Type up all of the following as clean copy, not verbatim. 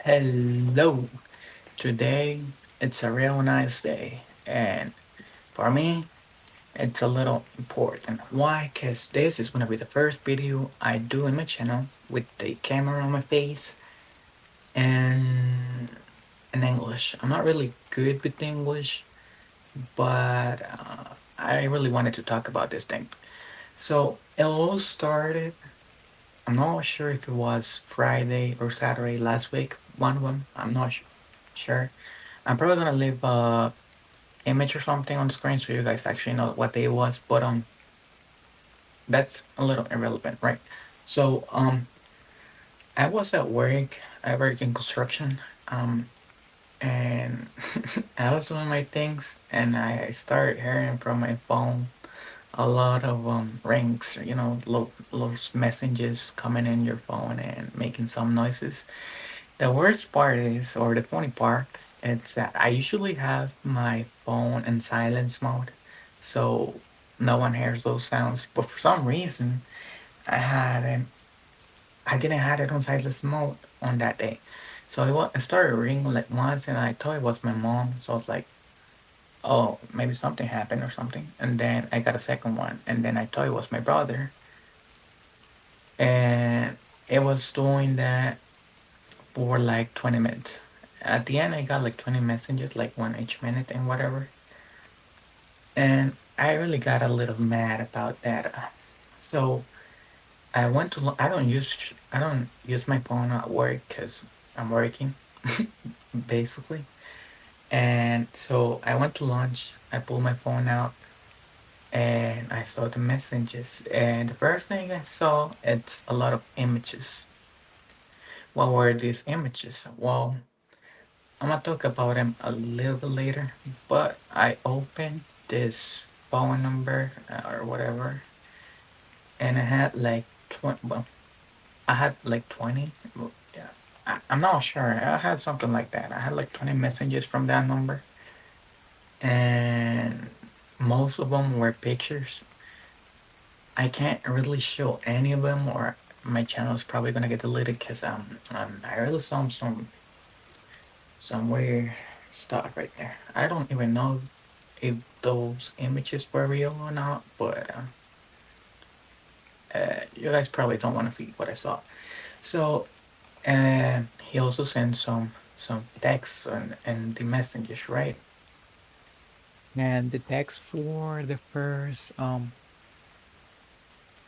Hello. Today it's a real nice day, and for me, it's a little important. Why? Because this is gonna be the first video I do in my channel with the camera on my face and in English. I'm not really good with English, but I really wanted to talk about this thing. So it all started. I'm not sure if it was Friday or Saturday last week. One of them. I'm not sure. I'm probably gonna leave a image or something on the screen so you guys actually know what day it was. But that's a little irrelevant, right? So I was at work. I work in construction. And I was doing my things, and I started hearing from my phone a lot of rings. Those messages coming in your phone and making some noises. The worst part is, or the funny part, it's that I usually have my phone in silence mode, so no one hears those sounds. But for some reason, I had it, I didn't have it on silence mode on that day. So it started ringing like once, and I thought it was my mom. So I was like, "Oh, maybe something happened or something." And then I got a second one, and then I thought it was my brother, and it was doing that for like 20 minutes. At the end, I got like 20 messages, like one each minute and whatever. And I really got a little mad about that. So I don't use my phone at work because I'm working, basically. And so I went to lunch. I pulled my phone out and I saw the messages. And the first thing I saw, it's a lot of images. What were these images? Well, I'm gonna talk about him a little bit later, but I opened this phone number or whatever, and I had like 20. Well, I had like 20. Well, yeah, I'm not sure. I had something like that. I had like 20 messages from that number, and most of them were pictures. I can't really show any of them, or my channel is probably gonna get deleted because I really saw some weird stuff right there. I don't even know if those images were real or not, but you guys probably don't want to see what I saw. So he also sent some texts and the messages, right? And the text for the first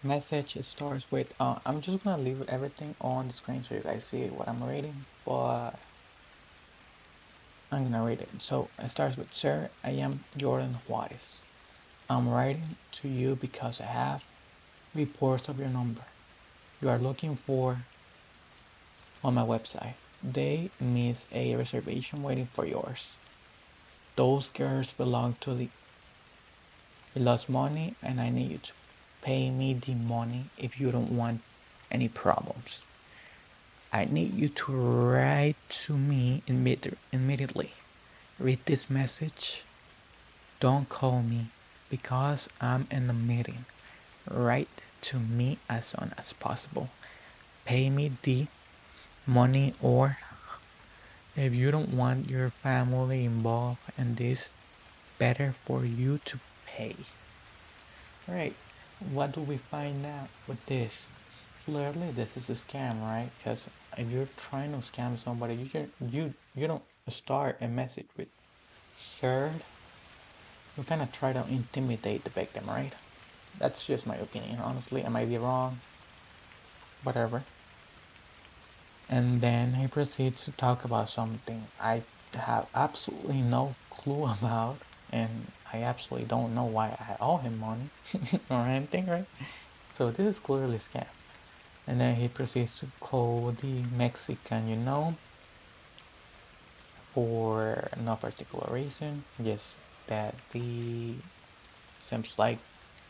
message it starts with I'm just gonna leave everything on the screen so you guys see what I'm reading, but I'm gonna read it. So it starts with, "Sir, I am Jordan Juarez. I'm writing to you because I have reports of your number you are looking for on my website. They miss a reservation waiting for yours. Those girls belong to the you lost money and I need you to pay me the money if you don't want any problems. I need you to write to me immediately. Read this message. Don't call me because I'm in a meeting. Write to me as soon as possible. Pay me the money, or if you don't want your family involved in this, better for you to pay." Right. What do we find out with this? Clearly, this is a scam, right? Because if you're trying to scam somebody, you don't start a message with "Sir." You kind of try to intimidate the victim, right? That's just my opinion. Honestly, I might be wrong. Whatever. And then he proceeds to talk about something I have absolutely no clue about, and I absolutely don't know why I owe him money or anything, right? So this is clearly a scam. And then he proceeds to call the Mexican, for no particular reason, just that the seems like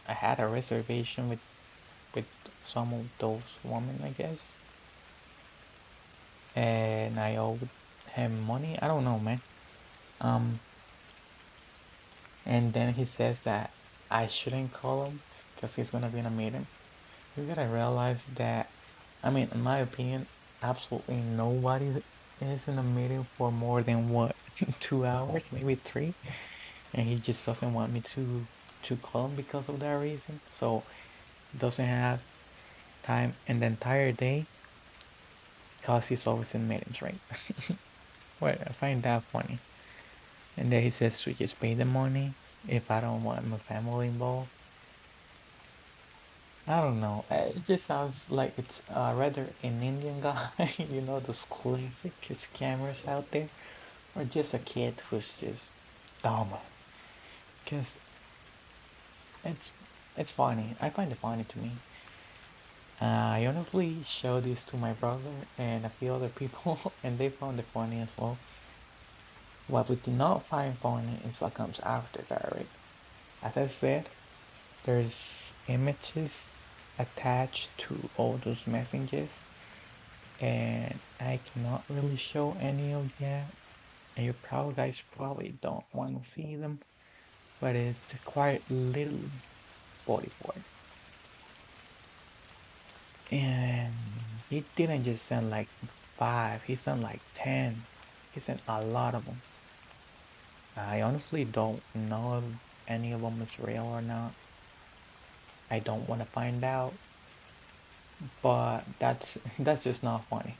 I had a reservation with some of those women, I guess, and I owed him money. I don't know, man. Um, and then he says that I shouldn't call him because he's gonna be in a meeting. You gotta realize that, I mean, in my opinion, absolutely nobody. is in a meeting for more than what 2 hours, maybe three, and he just doesn't want me to call him because of that reason. So doesn't have time in the entire day because he's always in meetings, right? Well, I find that funny. And then he says to just pay the money if I don't want my family involved. I don't know. It just sounds like it's rather an Indian guy, those classic scammers out there, or just a kid who's just dumb. Because it's it's funny. I find it funny to me. I honestly showed this to my brother and a few other people, and they found it funny as well. What we do not find funny is what comes after that, right? As I said, there's images attached to all those messages, and I cannot really show any of that. And you probably guys probably don't want to see them, but it's quite little body part. And he didn't just send like five, he sent like 10. He sent a lot of them. I honestly don't know if any of them is real or not. I don't want to find out, but that's just not funny.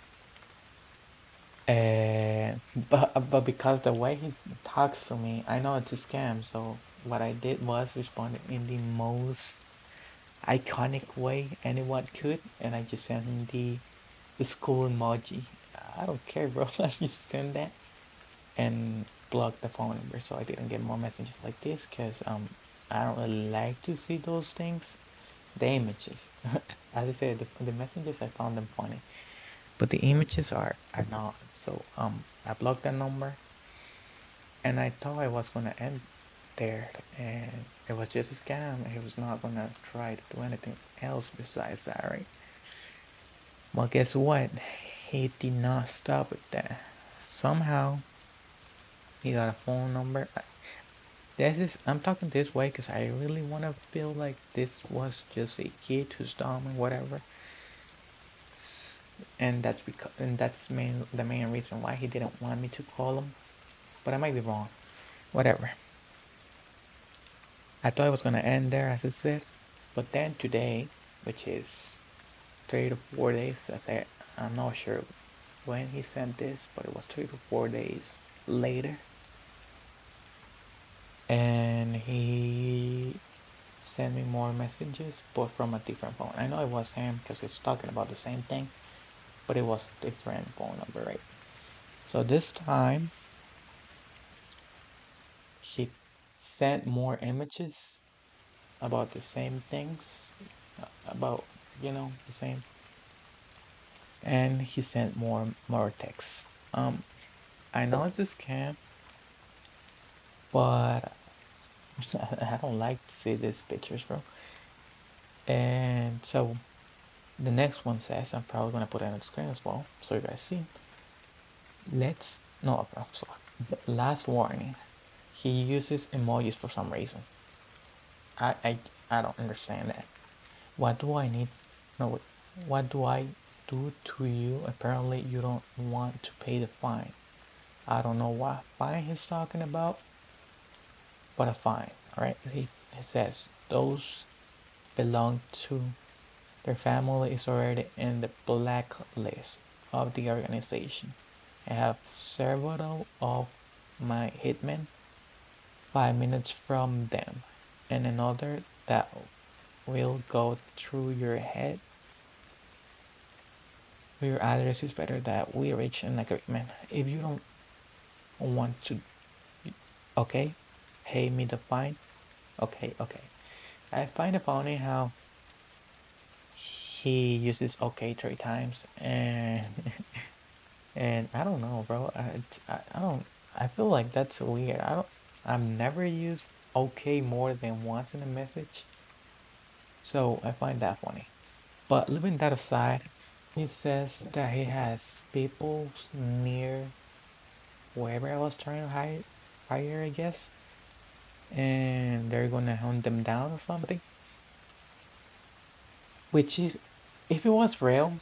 And but because the way he talks to me, I know it's a scam. So what I did was respond in the most iconic way anyone could, and I just sent him the school emoji. I don't care, bro. I just send that and block the phone number so I didn't get more messages like this because I don't really like to see those things. The images, as I said, the messages I found them funny, but the images are not. So I blocked that number, and I thought I was gonna end there, and it was just a scam. He was not gonna try to do anything else besides that, right? Well, guess what? He did not stop with that. Somehow he got a phone number. I'm talking this way because I really want to feel like this was just a kid who's dumb and whatever. And that's the main reason why he didn't want me to call him. But I might be wrong. Whatever. I thought it was gonna end there, as I said. But then today, which is 3 to 4 days, I'm not sure when he sent this, but it was 3 to 4 days later, and he sent me more messages, but from a different phone. I know it was him because he's talking about the same thing, but it was a different phone number, right? So this time he sent more images about the same things, about the same, and he sent more texts. I know it's a scam, but I don't like to see these pictures, bro. And so the next one says, I'm probably gonna put it on the screen as well, so you guys see. Let's no, I'm sorry. Last warning. He uses emojis for some reason. I I I don't understand that. What do I need? No, wait. What do I do to you? Apparently, you don't want to pay the fine. I don't know what fine he's talking about, but a fine. All right. He says those belong to their family is already in the blacklist of the organization. I have several of my hitmen 5 minutes from them, and another that will go through your head. Your address is better that we reach an agreement. If you don't want to, okay, pay me the fine. Okay, okay. I find it funny how he uses okay 3 times, and and I don't know, bro. I don't. I feel like that's weird. I've never used okay more than once in a message, so I find that funny. But leaving that aside, he says that he has people near wherever I was trying to hire, I guess, and they're gonna hunt them down or something. Which is, if it was real,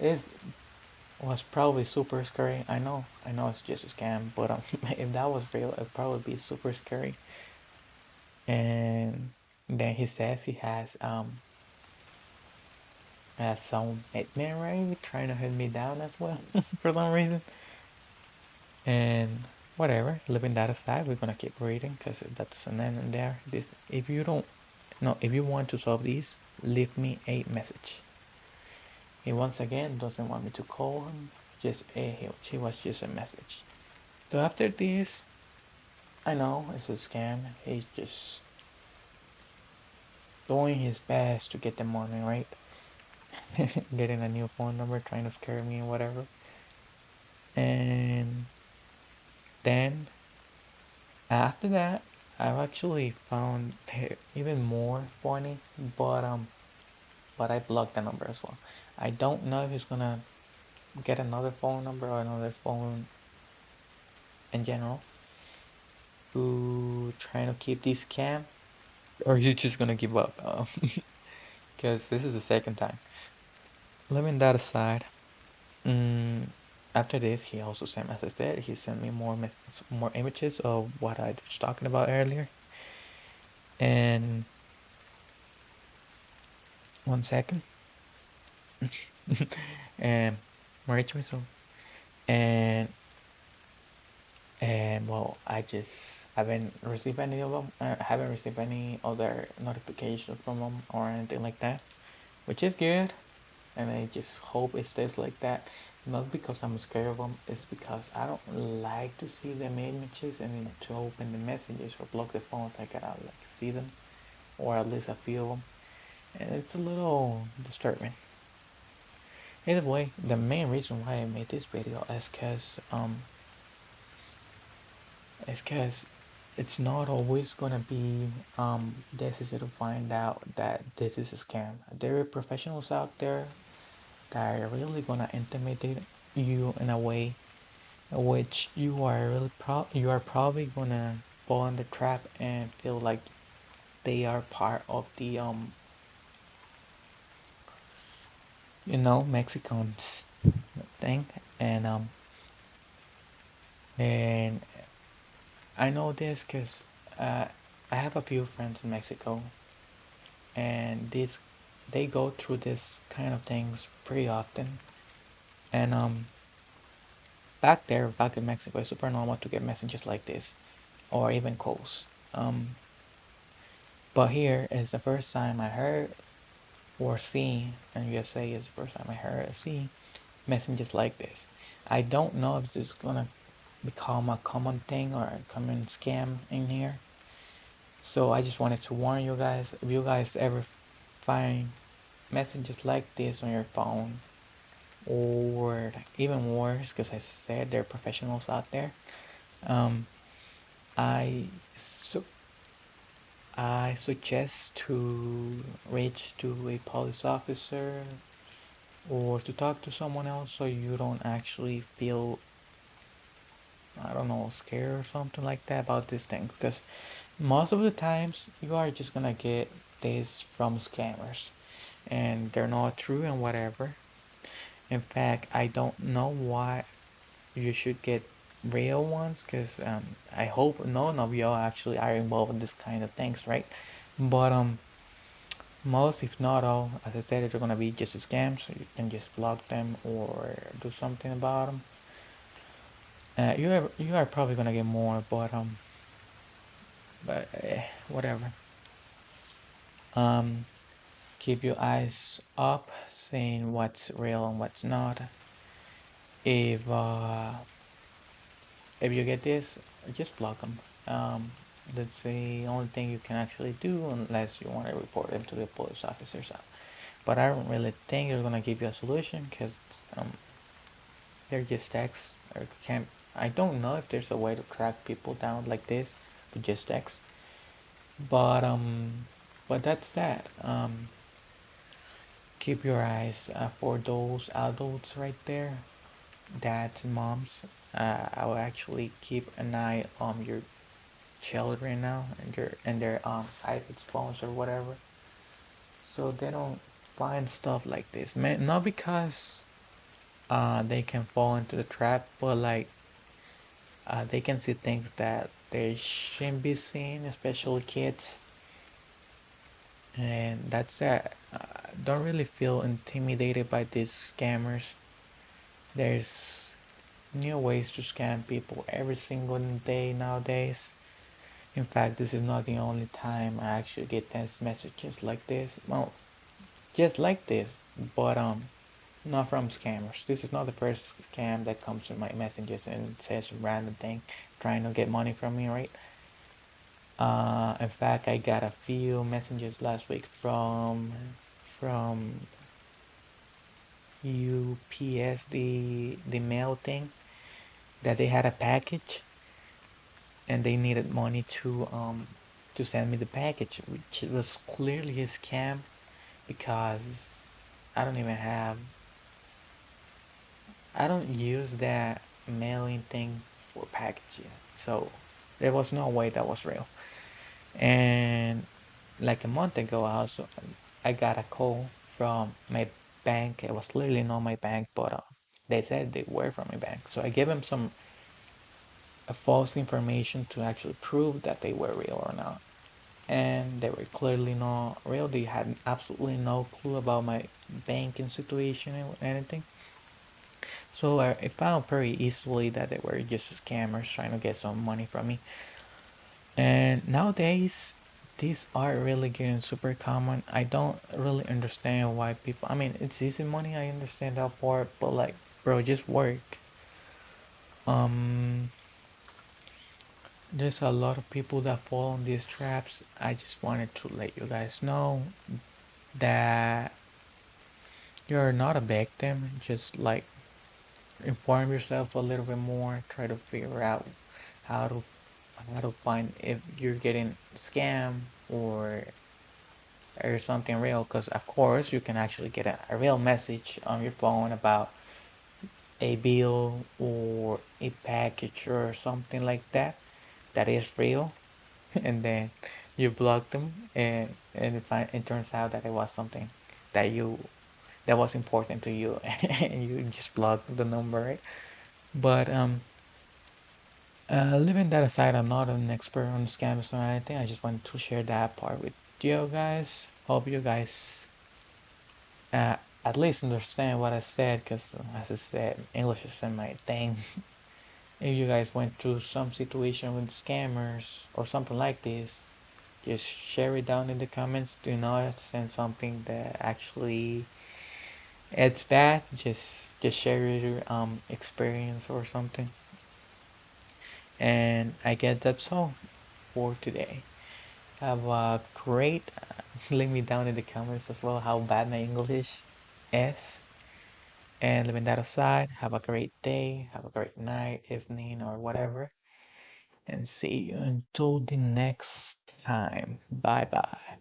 is was probably super scary. I know it's just a scam, but if that was real, it'd probably be super scary. And then he says he has some hitman right trying to hit me down as well for some reason. And whatever, leaving that aside, we're gonna keep reading because that's an end in there. This, if you don't, no, if you want to solve these, leave me a message. He once again doesn't want me to call him. Just she was just a message. So after this, I know it's a scam. He's just doing his best to get the money, right? Getting a new phone number, trying to scare me and whatever. And then after that, I've actually found it even more funny, but I blocked the number as well. I don't know if he's gonna get another phone number or another phone in general to trying to keep this scam, or he's just gonna give up. Because this is the second time. Leaving that aside, mm, after this, he also sent, as I said, he sent me more images of what I was talking about earlier. And one second, and Mauricio, so and well, I just haven't received any of them. I haven't received any other notifications from them or anything like that, which is good. And I just hope it stays like that. Not because I'm scared of them, it's because I don't like to see them images and then to open the messages or block the phones. I gotta like see them, or at least a few of them, and it's a little disturbing. Either way, the main reason why I made this video is cause it's not always gonna be this easy to find out that this is a scam. There are professionals out there that are really gonna intimidate you in a way in which you are probably gonna fall in the trap and feel like they are part of the Mexicans thing. And I know this because uh, I have a few friends in Mexico, and they go through this kind of things pretty often. And back in Mexico, it's super normal to get messages like this, or even calls. But here is the first time I heard or seen, and USA is the first time I heard or seen messages like this. I don't know if this is gonna become a common thing or a common scam in here. So I just wanted to warn you guys, if you guys ever find messages like this on your phone, or even worse, because as I said, there are professionals out there. Um, I su I suggest to reach to a police officer or to talk to someone else so you don't actually feel, I don't know, scared or something like that about this thing. Because most of the times you are just gonna get this from scammers and they're not true and whatever. In fact, I don't know why you should get real ones because I hope none of y'all actually are involved in this kind of things, right? But most, if not all, as I said, they're gonna be just scams, so you can just block them or do something about them. You are probably gonna get more, but whatever. Um, keep your eyes up, seeing what's real and what's not. If uh, if you get this, just block them. That's the only thing you can actually do unless you want to report them to the police officers. But I don't really think they're gonna give you a solution because um, they're just texts or can't. I don't know if there's a way to track people down like this with just text. But that's that. Keep your eyes for those adults right there, dads and moms. I will actually keep an eye on your children now and their iPads, phones, or whatever, so they don't find stuff like this. Man, not because they can fall into the trap, but like they can see things that they shouldn't be seeing, especially kids. And that's it. Don't really feel intimidated by these scammers. There's new ways to scam people every single day nowadays. In fact, this is not the only time I actually get text messages like this. Well, just like this, but not from scammers. This is not the first scam that comes to my messages and says some random thing trying to get money from me, right? In fact, I got a few messages last week from UPS, the mail thing, that they had a package and they needed money to send me the package, which was clearly a scam because I don't even have I don't use that mailing thing for packaging. So there was no way that was real. And like a month ago, I got a call from my bank. It was clearly not my bank, but they said they were from my bank. So I gave them some false information to actually prove that they were real or not. And they were clearly not real. They had absolutely no clue about my banking situation or anything. So I found very easily that they were just scammers trying to get some money from me. And nowadays, these are really getting super common. I don't really understand why people, I mean, it's easy money, I understand that part, but like, bro, just work. Um, there's a lot of people that fall on these traps. I just wanted to let you guys know that you're not a victim. Just like inform yourself a little bit more, try to figure out how to how to find if you're getting scammed or something real, because of course you can actually get a real message on your phone about a bill or a package or something like that that is real and then you block them it turns out that it was something that you that was important to you and you just block the number, right? But leaving that aside, I'm not an expert on scams or anything. I just wanted to share that part with you guys. Hope you guys uh, at least understand what I said, because as I said, English isn't my thing. If you guys went through some situation with scammers or something like this, just share it down in the comments. Do not send something that actually it's bad. Just share your experience or something. And I guess that's all for today. Have a great. Leave me down in the comments as well how bad my English is. And leaving that aside, have a great day, have a great night, evening, or whatever. And see you until the next time. Bye bye.